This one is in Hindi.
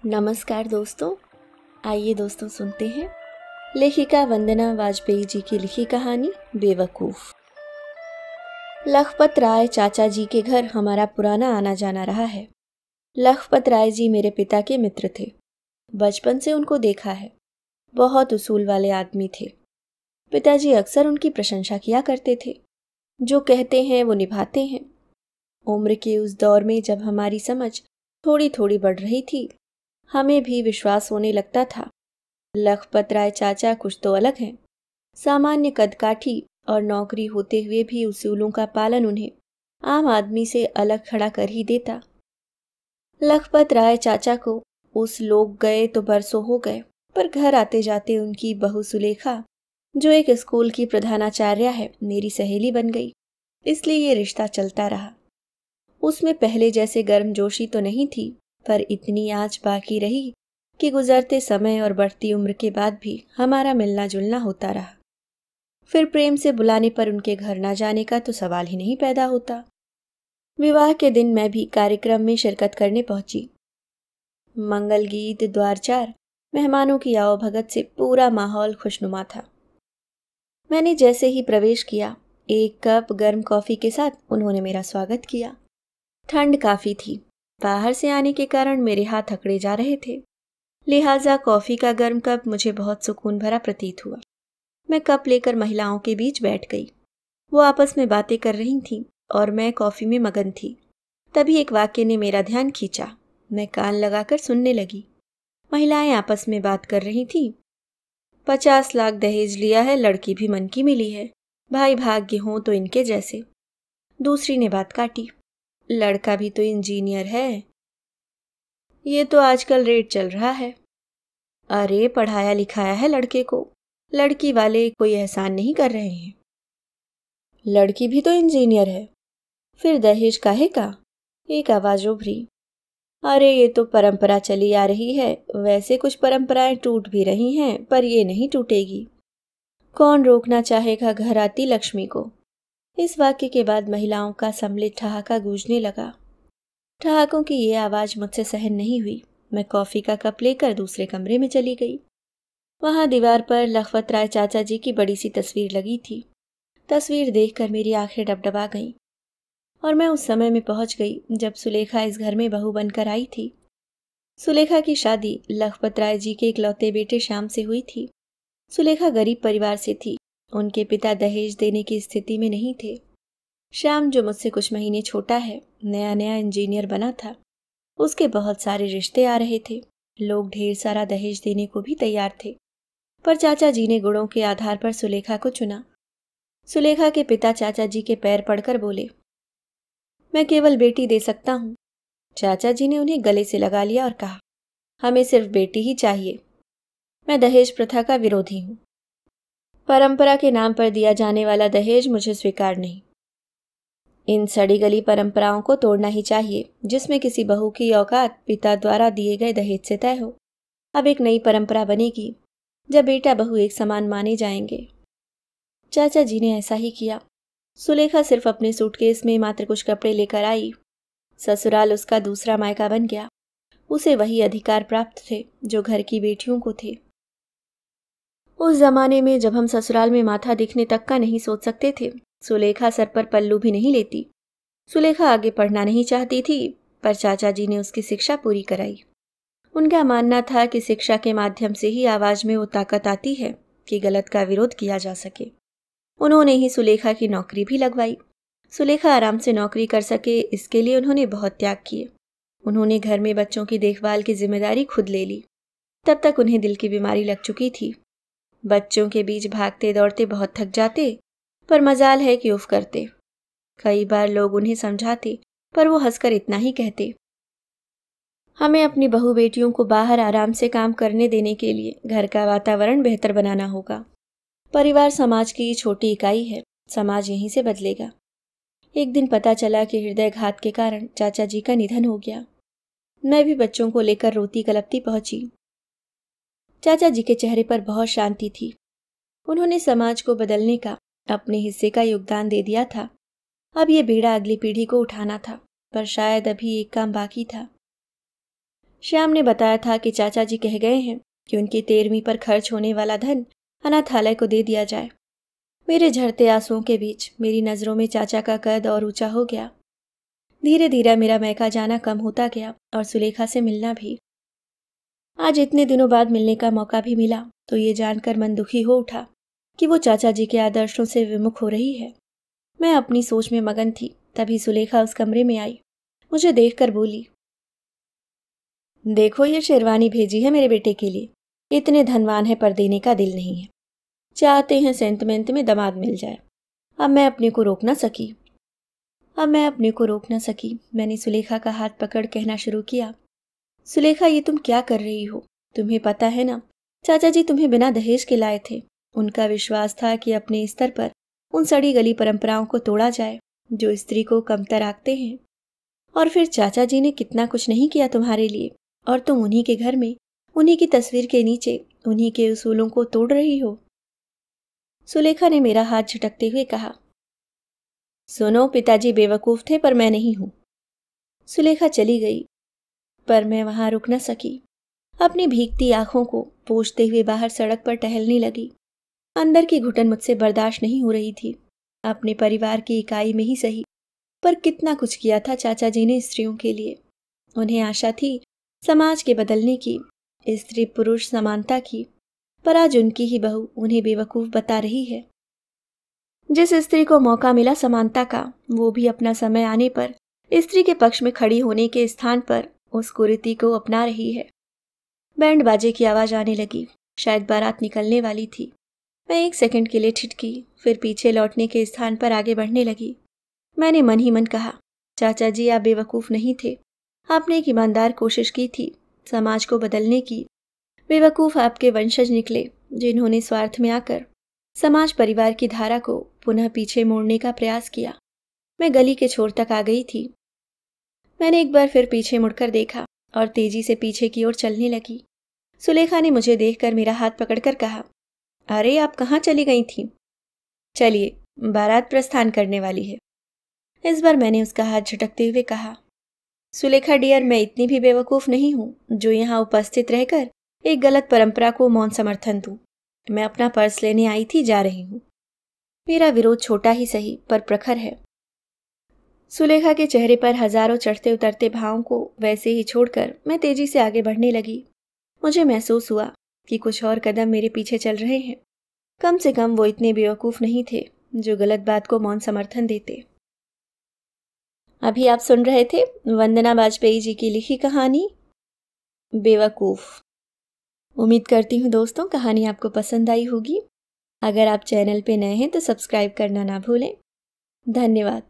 नमस्कार दोस्तों। आइए दोस्तों सुनते हैं लेखिका वंदना वाजपेयी जी की लिखी कहानी बेवकूफ़। लखपत राय चाचा जी के घर हमारा पुराना आना जाना रहा है। लखपत राय जी मेरे पिता के मित्र थे। बचपन से उनको देखा है। बहुत उसूल वाले आदमी थे। पिताजी अक्सर उनकी प्रशंसा किया करते थे। जो कहते हैं वो निभाते हैं। उम्र के उस दौर में जब हमारी समझ थोड़ी थोड़ी बढ़ रही थी, हमें भी विश्वास होने लगता था लखपत राय चाचा कुछ तो अलग हैं। सामान्य कदकाठी और नौकरी होते हुए भी उसूलों का पालन उन्हें आम आदमी से अलग खड़ा कर ही देता। लखपत राय चाचा को उस लोग गए तो बरसों हो गए, पर घर आते जाते उनकी बहू सुलेखा, जो एक स्कूल की प्रधानाचार्या है, मेरी सहेली बन गई। इसलिए ये रिश्ता चलता रहा। उसमें पहले जैसे गर्मजोशी तो नहीं थी, पर इतनी आँच बाकी रही कि गुजरते समय और बढ़ती उम्र के बाद भी हमारा मिलना जुलना होता रहा। फिर प्रेम से बुलाने पर उनके घर ना जाने का तो सवाल ही नहीं पैदा होता। विवाह के दिन मैं भी कार्यक्रम में शिरकत करने पहुंची। मंगल गीत, द्वारचार, मेहमानों की आवभगत से पूरा माहौल खुशनुमा था। मैंने जैसे ही प्रवेश किया, एक कप गर्म कॉफी के साथ उन्होंने मेरा स्वागत किया। ठंड काफी थी। बाहर से आने के कारण मेरे हाथ अकड़े जा रहे थे, लिहाजा कॉफी का गर्म कप मुझे बहुत सुकून भरा प्रतीत हुआ। मैं कप लेकर महिलाओं के बीच बैठ गई। वो आपस में बातें कर रही थीं और मैं कॉफी में मगन थी। तभी एक वाक्य ने मेरा ध्यान खींचा। मैं कान लगाकर सुनने लगी। महिलाएं आपस में बात कर रही थीं। 50 लाख दहेज लिया है, लड़की भी मन की मिली है, भाई भाग्य हों तो इनके जैसे। दूसरी ने बात काटी, लड़का भी तो इंजीनियर है, ये तो आजकल रेट चल रहा है। अरे पढ़ाया लिखाया है लड़के को, लड़की वाले कोई एहसान नहीं कर रहे हैं। लड़की भी तो इंजीनियर है, फिर दहेज काहे का? एक आवाज उभरी। अरे ये तो परंपरा चली आ रही है। वैसे कुछ परंपराएं टूट भी रही हैं, पर ये नहीं टूटेगी। कौन रोकना चाहेगा घर आती लक्ष्मी को? इस वाक्य के बाद महिलाओं का सम्मिलित ठहाका गूंजने लगा। ठहाकों की ये आवाज मुझसे सहन नहीं हुई। मैं कॉफी का कप लेकर दूसरे कमरे में चली गई। वहां दीवार पर लखपत राय चाचा जी की बड़ी सी तस्वीर लगी थी। तस्वीर देखकर मेरी आंखें डबडबा गईं और मैं उस समय में पहुंच गई जब सुलेखा इस घर में बहू बनकर आई थी। सुलेखा की शादी लखपत राय जी के इकलौते बेटे श्याम से हुई थी। सुलेखा गरीब परिवार से थी। उनके पिता दहेज देने की स्थिति में नहीं थे। श्याम, जो मुझसे कुछ महीने छोटा है, नया नया इंजीनियर बना था। उसके बहुत सारे रिश्ते आ रहे थे। लोग ढेर सारा दहेज देने को भी तैयार थे, पर चाचा जी ने गुणों के आधार पर सुलेखा को चुना। सुलेखा के पिता चाचा जी के पैर पड़कर बोले, मैं केवल बेटी दे सकता हूँ। चाचा जी ने उन्हें गले से लगा लिया और कहा, हमें सिर्फ बेटी ही चाहिए। मैं दहेज प्रथा का विरोधी हूँ। परंपरा के नाम पर दिया जाने वाला दहेज मुझे स्वीकार नहीं। इन सड़ी गली परंपराओं को तोड़ना ही चाहिए, जिसमें किसी बहू की औकात पिता द्वारा दिए गए दहेज से तय हो। अब एक नई परंपरा बनेगी, जब बेटा बहू एक समान माने जाएंगे। चाचा जी ने ऐसा ही किया। सुलेखा सिर्फ अपने सूटकेस में मात्र कुछ कपड़े लेकर आई। ससुराल उसका दूसरा मायका बन गया। उसे वही अधिकार प्राप्त थे जो घर की बेटियों को थे। उस जमाने में जब हम ससुराल में माथा दिखने तक का नहीं सोच सकते थे, सुलेखा सर पर पल्लू भी नहीं लेती। सुलेखा आगे पढ़ना नहीं चाहती थी, पर चाचा जी ने उसकी शिक्षा पूरी कराई। उनका मानना था कि शिक्षा के माध्यम से ही आवाज में वो ताकत आती है कि गलत का विरोध किया जा सके। उन्होंने ही सुलेखा की नौकरी भी लगवाई। सुलेखा आराम से नौकरी कर सके, इसके लिए उन्होंने बहुत त्याग किए। उन्होंने घर में बच्चों की देखभाल की जिम्मेदारी खुद ले ली। तब तक उन्हें दिल की बीमारी लग चुकी थी। बच्चों के बीच भागते दौड़ते बहुत थक जाते, पर मजाल है कि उफ करते। कई बार लोग उन्हें समझाते, पर वो हंसकर इतना ही कहते, हमें अपनी बहू बेटियों को बाहर आराम से काम करने देने के लिए घर का वातावरण बेहतर बनाना होगा। परिवार समाज की छोटी इकाई है, समाज यहीं से बदलेगा। एक दिन पता चला कि हृदयघात के कारण चाचा जी का निधन हो गया। मैं भी बच्चों को लेकर रोती कलपती पहुंची। चाचा जी के चेहरे पर बहुत शांति थी। उन्होंने समाज को बदलने का अपने हिस्से का योगदान दे दिया था। अब ये बीड़ा अगली पीढ़ी को उठाना था, पर शायद अभी एक काम बाकी था। श्याम ने बताया था कि चाचा जी कह गए हैं कि उनकी 13वीं पर खर्च होने वाला धन अनाथालय को दे दिया जाए। मेरे झरते आंसुओं के बीच मेरी नज़रों में चाचा का कद और ऊंचा हो गया। धीरे धीरे मेरा मैका जाना कम होता गया और सुलेखा से मिलना भी। आज इतने दिनों बाद मिलने का मौका भी मिला तो ये जानकर मन दुखी हो उठा कि वो चाचा जी के आदर्शों से विमुख हो रही है। मैं अपनी सोच में मगन थी, तभी सुलेखा उस कमरे में आई। मुझे देखकर बोली, देखो ये शेरवानी भेजी है मेरे बेटे के लिए। इतने धनवान है पर देने का दिल नहीं है। चाहते हैं सेंटिमेंट में दामाद मिल जाए। अब मैं अपने को रोक ना सकी। मैंने सुलेखा का हाथ पकड़ कहना शुरू किया, सुलेखा ये तुम क्या कर रही हो? तुम्हें पता है ना, चाचा जी तुम्हें बिना दहेज के लाए थे। उनका विश्वास था कि अपने स्तर पर उन सड़ी गली परंपराओं को तोड़ा जाए जो स्त्री को कमतर आंकते हैं। और फिर चाचा जी ने कितना कुछ नहीं किया तुम्हारे लिए, और तुम उन्हीं के घर में, उन्हीं की तस्वीर के नीचे, उन्हीं के उसूलों को तोड़ रही हो। सुलेखा ने मेरा हाथ झटकते हुए कहा, सुनो, पिताजी बेवकूफ थे पर मैं नहीं हूं। सुलेखा चली गई, पर मैं वहां रुक न सकी। अपनी भीगती आंखों को पोंछते हुए बाहर सड़क पर टहलने लगी। अंदर की घुटन मुझसे बर्दाश्त नहीं हो रही थी। अपने परिवार की इकाई में ही सही, पर कितना कुछ किया था चाचा जी ने स्त्रियों के लिए। उन्हें आशा थी समाज के बदलने की, स्त्री पुरुष समानता की, पर आज उनकी ही बहू उन्हें बेवकूफ बता रही है। जिस स्त्री को मौका मिला समानता का, वो भी अपना समय आने पर स्त्री के पक्ष में खड़ी होने के स्थान पर उस कुरीति को अपना रही है। बैंड बाजे की आवाज आने लगी। शायद बारात निकलने वाली थी। मैं 1 सेकंड के लिए ठिठकी, फिर पीछे लौटने के स्थान पर आगे बढ़ने लगी। मैंने मन ही मन कहा, चाचा जी आप बेवकूफ नहीं थे। आपने एक ईमानदार कोशिश की थी समाज को बदलने की। बेवकूफ आपके वंशज निकले जिन्होंने स्वार्थ में आकर समाज परिवार की धारा को पुनः पीछे मोड़ने का प्रयास किया। मैं गली के छोर तक आ गई थी। मैंने एक बार फिर पीछे मुड़कर देखा और तेजी से पीछे की ओर चलने लगी। सुलेखा ने मुझे देखकर मेरा हाथ पकड़कर कहा, अरे आप कहाँ चली गई थी? चलिए, बारात प्रस्थान करने वाली है। इस बार मैंने उसका हाथ झटकते हुए कहा, सुलेखा डियर, मैं इतनी भी बेवकूफ नहीं हूं जो यहाँ उपस्थित रहकर एक गलत परंपरा को मौन समर्थन दूं। मैं अपना पर्स लेने आई थी, जा रही हूं। मेरा विरोध छोटा ही सही पर प्रखर है। सुलेखा के चेहरे पर हजारों चढ़ते उतरते भावों को वैसे ही छोड़कर मैं तेजी से आगे बढ़ने लगी। मुझे महसूस हुआ कि कुछ और कदम मेरे पीछे चल रहे हैं। कम से कम वो इतने बेवकूफ नहीं थे जो गलत बात को मौन समर्थन देते। अभी आप सुन रहे थे वंदना वाजपेयी जी की लिखी कहानी बेवकूफ। उम्मीद करती हूँ दोस्तों कहानी आपको पसंद आई होगी। अगर आप चैनल पे नए हैं तो सब्सक्राइब करना ना भूलें। धन्यवाद।